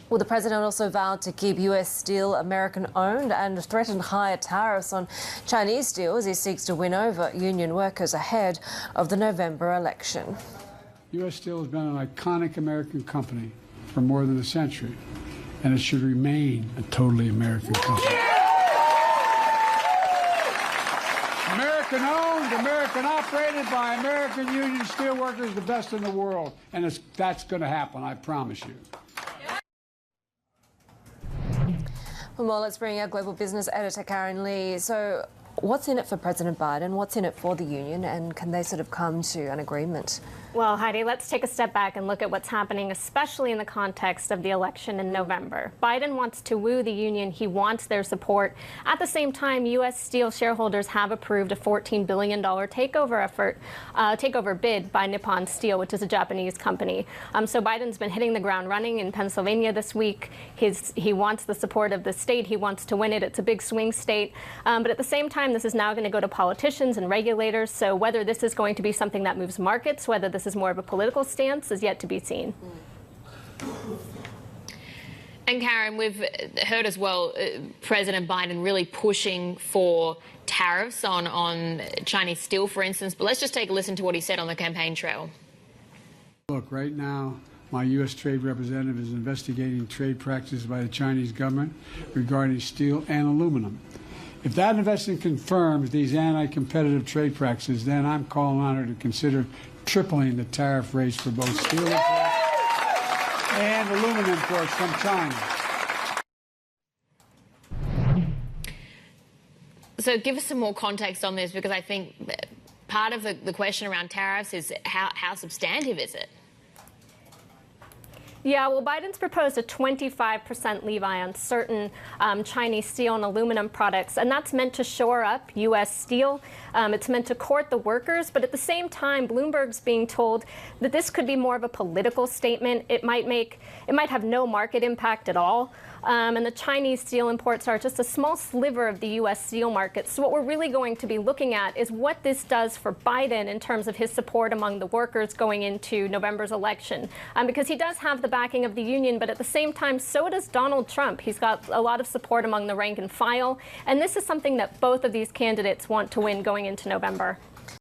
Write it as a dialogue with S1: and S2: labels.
S1: Well, the president also vowed to keep U.S. steel American-owned and threatened higher tariffs on Chinese steel as he seeks to win over union workers ahead of the November election.
S2: U.S. Steel has been an iconic American company for more than a century, and it should remain a totally American company. American-owned, American-operated by American union steelworkers, the best in the world, and that's going to happen, I promise you.
S1: Well, let's bring our global business editor, Karen Leigh. So what's in it for President Biden? What's in it for the union? And can they sort of come to an agreement?
S3: Well, Heidi, let's take a step back and look at what's happening, especially in the context of the election in November. Biden wants to woo the union. He wants their support. At the same time, U.S. Steel shareholders have approved a $14 billion takeover bid by Nippon Steel, which is a Japanese company. So Biden's been hitting the ground running in Pennsylvania this week. He wants the support of the state. He wants to win it. It's a big swing state. But at the same time, this is now going to go to politicians and regulators. So whether this is going to be something that moves markets, whether this is more of a political stance, is yet to be seen.
S4: And Karen, we've heard as well President Biden really pushing for tariffs on Chinese steel, for instance. But let's just take a listen to what he said on the campaign trail.
S2: Look, right now, my U.S. trade representative is investigating trade practices by the Chinese government regarding steel and aluminum. If that investigation confirms these anti-competitive trade practices, then I'm calling on her to consider tripling the tariff rates for both steel imports and aluminum imports from China.
S4: So give us some more context on this, because I think part of the question around tariffs is how substantive is it?
S3: Yeah, well, Biden's proposed a 25% levy on certain Chinese steel and aluminum products, and that's meant to shore up U.S. steel. It's meant to court the workers, but at the same time, Bloomberg's being told that this could be more of a political statement. It might have no market impact at all. And the Chinese steel imports are just a small sliver of the U.S. steel market. So what we're really going to be looking at is what this does for Biden in terms of his support among the workers going into November's election. Because he does have the backing of the union, but at the same time, so does Donald Trump. He's got a lot of support among the rank and file. And this is something that both of these candidates want to win going into November.